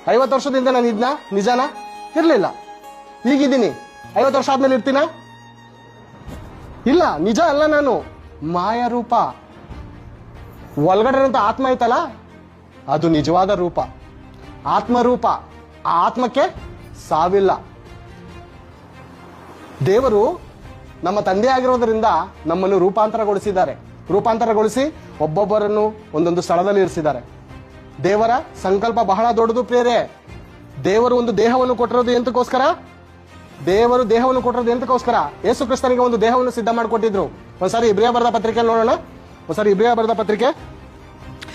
50 ವರ್ಷದಿಂದ ನಾನು ಇದ್ನ? ನಿಜಾನ? ಇರ್ಲಿಲ್ಲ. ಈಗಿದ್ದೀನಿ. 50 ವರ್ಷ ಆದ್ಮೇಲೆ ಇರ್ತೀನ? ಇಲ್ಲ, ನಿಜ ಅಲ್ಲ ನಾನು. ಮಾಯ ರೂಪ. ಒಳಗಡೆ ಆತ್ಮ ಐತಲ್ಲ, ಅದು ನಿಜವಾದ ರೂಪ, ಆತ್ಮರೂಪ. ಆ ಆತ್ಮಕ್ಕೆ ಸಾವಿಲ್ಲ. ದೇವರು ನಮ್ಮ ತಂದೆ ಆಗಿರೋದ್ರಿಂದ ನಮ್ಮನ್ನು ರೂಪಾಂತರಗೊಳಿಸಿ ಒಬ್ಬೊಬ್ಬರನ್ನು ಒಂದೊಂದು ಸ್ಥಳದಲ್ಲಿ ಇರಿಸಿದ್ದಾರೆ. ದೇವರ ಸಂಕಲ್ಪ ಬಹಳ ದೊಡ್ಡದು ಪ್ರಿಯರೇ. ದೇವರು ಒಂದು ದೇಹವನ್ನು ಕೊಟ್ಟಿರೋದು ಎಂತಕ್ಕೋಸ್ಕರ? ಯೇಸು ಕ್ರಿಸ್ತನಿಗೆ ಒಂದು ದೇಹವನ್ನು ಸಿದ್ಧ ಮಾಡಿಕೊಟ್ಟಿದ್ರು. ಒಂದ್ಸಾರಿ ಇಬ್ರಿಯ ಬರೆದ ಪತ್ರಿಕೆ ನೋಡೋಣ. ಇಬ್ರಿಯ ಬರೆದ ಪತ್ರಿಕೆ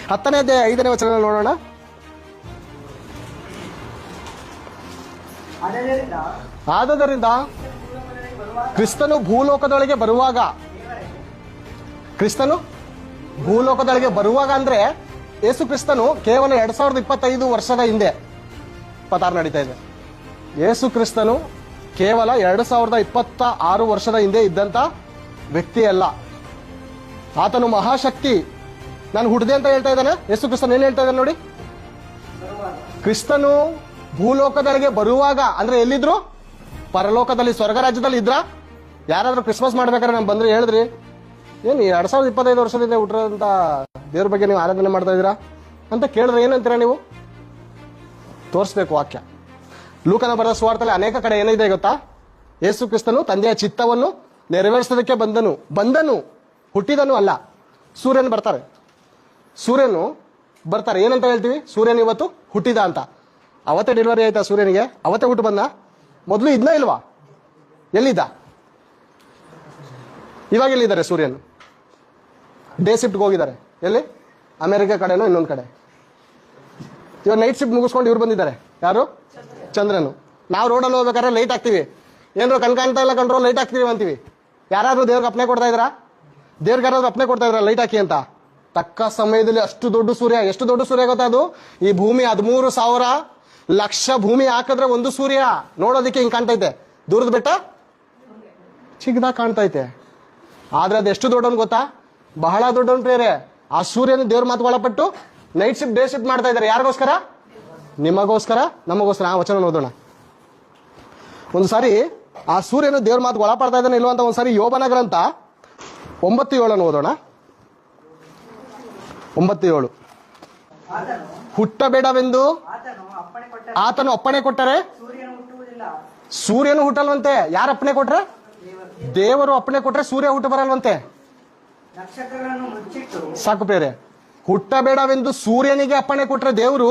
10ನೇ ಅಧ್ಯಾಯ 5ನೇ ವಚನ ನೋಡೋಣ. ಆದದರಿಂದ ಕ್ರಿಸ್ತನು ಭೂಲೋಕದೊಳಗೆ ಬರುವಾಗ ಅಂದ್ರೆ ಯೇಸು ಕ್ರಿಸ್ತನು ಕೇವಲ 2025 ವರ್ಷದ ಹಿಂದೆ 26 ನಡೀತಾ ಇದೆ. ಯೇಸು ಕ್ರಿಸ್ತನು ಕೇವಲ 2026 ವರ್ಷದ ಹಿಂದೆ ಇದ್ದಂತ ವ್ಯಕ್ತಿ ಅಲ್ಲ. ಆತನು ಮಹಾಶಕ್ತಿ. ನಾನು ಹುಡ್ದೆ ಅಂತ ಹೇಳ್ತಾ ಇದ್ದಾನೆ. ಯೇಸು ಕ್ರಿಸ್ತನ್ ಏನ್ ಹೇಳ್ತಾ ಇದ್ದಾನೆ ನೋಡಿ. ಕ್ರಿಸ್ತನು ಭೂಲೋಕದೊಳಗೆ ಬರುವಾಗ ಅಂದ್ರೆ ಎಲ್ಲಿದ್ರು? ಪರಲೋಕದಲ್ಲಿ, ಸ್ವರ್ಗ ರಾಜ್ಯದಲ್ಲಿ ಇದ್ರ? ಯಾರಾದ್ರೂ ಕ್ರಿಸ್ಮಸ್ ಮಾಡ್ಬೇಕಾದ್ರೆ ನಾನು ಬಂದ್ರೆ ಹೇಳಿದ್ರಿ, ಏನ್ 2025 ವರ್ಷದಿಂದ ಹುಟ್ಟಿರೋಂತ ದೇವ್ರ ಬಗ್ಗೆ ನೀವು ಆರಾಧನೆ ಮಾಡ್ತಾ ಇದೀರಾ ಅಂತ ಕೇಳಿದ್ರೆ ಏನಂತೀರಾ ನೀವು? ತೋರಿಸ್ಬೇಕು ವಾಕ್ಯ. ಲೂಕನ ಬರೆದ ಸುವಾರ್ತೆಯಲ್ಲಿ ಅನೇಕ ಕಡೆ ಏನಿದೆ ಗೊತ್ತಾ? ಯೇಸು ಕ್ರಿಸ್ತನು ತಂದೆಯ ಚಿತ್ತವನ್ನು ನೆರವೇರಿಸೋದಕ್ಕೆ ಬಂದನು, ಹುಟ್ಟಿದನು ಅಲ್ಲ. ಸೂರ್ಯನು ಬರ್ತಾರೆ. ಏನಂತ ಹೇಳ್ತೀವಿ? ಸೂರ್ಯನ ಇವತ್ತು ಹುಟ್ಟಿದ ಅಂತ. ಅವತ್ತೇ ಡೆಲಿವರಿ ಆಯ್ತಾ ಸೂರ್ಯನಿಗೆ? ಅವತ್ತೇ ಹುಟ್ಟು ಬಂದ? ಮೊದಲು ಇದ್ನ ಇಲ್ವಾ? ಎಲ್ಲಿದ್ದ? ಇವಾಗ ಎಲ್ಲಿದ್ದಾರೆ? ಸೂರ್ಯನು ಡೇ ಶಿಫ್ಟ್ಗೆ ಹೋಗಿದ್ದಾರೆ. ಎಲ್ಲಿ? ಅಮೆರಿಕ ಕಡೆನೋ ಇನ್ನೊಂದು ಕಡೆ. ಇವಾಗ ನೈಟ್ ಶಿಫ್ಟ್ ಮುಗಿಸ್ಕೊಂಡು ಇವ್ರು ಬಂದಿದ್ದಾರೆ. ಯಾರು? ಚಂದ್ರನು. ನಾವು ರೋಡಲ್ಲಿ ಹೋಗ್ಬೇಕಾದ್ರೆ ಲೈಟ್ ಹಾಕ್ತಿವಿ. ಏನಾದ್ರು ಕಾಣ್ತಾ ಇಲ್ಲ ಕಂಡ್ರೋ ಲೈಟ್ ಹಾಕ್ತೀವಿ ಅಂತೀವಿ. ಯಾರಾದ್ರೂ ದೇವ್ರಿಗೆ ಅಪ್ನೆ ಕೊಡ್ತಾ ಇದ್ರಾ? ದೇವ್ರಿಗಾರಾದ್ರೂ ಅಪ್ನೆ ಕೊಡ್ತಾ ಇದ್ರ ಲೈಟ್ ಹಾಕಿ ಅಂತ? ತಕ್ಕ ಸಮಯದಲ್ಲಿ ಅಷ್ಟು ದೊಡ್ಡ ಸೂರ್ಯ. ಎಷ್ಟು ದೊಡ್ಡ ಸೂರ್ಯ ಗೊತ್ತಾ ಅದು? ಈ ಭೂಮಿ 13,000 ಲಕ್ಷ ಭೂಮಿ ಹಾಕಿದ್ರೆ ಒಂದು ಸೂರ್ಯ ನೋಡೋದಕ್ಕೆ ಹಿಂಗ್ ಕಾಣ್ತೈತೆ. ದೂರದ ಬೆಟ್ಟ ಚಿಕ್ಕದಾಗ ಕಾಣ್ತೈತೆ. ಆದ್ರೆ ಅದು ಎಷ್ಟು ದೊಡ್ಡವನ್ ಗೊತ್ತಾ? ಬಹಳ ದೊಡ್ಡವನ್ ಪ್ರಿಯರೇ. ಆ ಸೂರ್ಯನ ದೇವ್ರ ಮಾತು ಒಳಪಟ್ಟು ನೈಟ್ ಶಿಫ್ಟ್ ಡೇ ಶಿಫ್ಟ್ ಮಾಡ್ತಾ ಇದ್ದಾರೆ. ಯಾರಿಗೋಸ್ಕರ? ನಿಮಗೋಸ್ಕರ, ನಮಗೋಸ್ಕರ. ಆ ವಚನ ಓದೋಣ. ಒಂದು ಸಾರಿ ಆ ಸೂರ್ಯನು ದೇವ್ರ ಮಾತು ಒಳಪಡ್ತಾ ಇದ್ದಾನೆ ಇಲ್ವಂತ ಒಂದ್ಸಾರಿ ಯೋಬನ ಗ್ರಂಥ 9:7 ಓದೋಣ. 9:7. ಹುಟ್ಟಬೇಡವೆಂದು ಆತನು ಅಪ್ಪಣೆ ಕೊಟ್ಟರೆ ಸೂರ್ಯನು ಹುಟ್ಟಲ್ವಂತೆ. ಯಾರು ಅಪ್ಪಣೆ ಕೊಟ್ರೆ? ದೇವರು ಅಪ್ಪಣೆ ಕೊಟ್ರೆ ಸೂರ್ಯ ಹುಟ್ಟು ಬರಲ್ವಂತೆ. ಸಾಕು ಬೇರೆ. ಹುಟ್ಟಬೇಡವೆಂದು ಸೂರ್ಯನಿಗೆ ಅಪ್ಪಣೆ ಕೊಟ್ರೆ ದೇವರು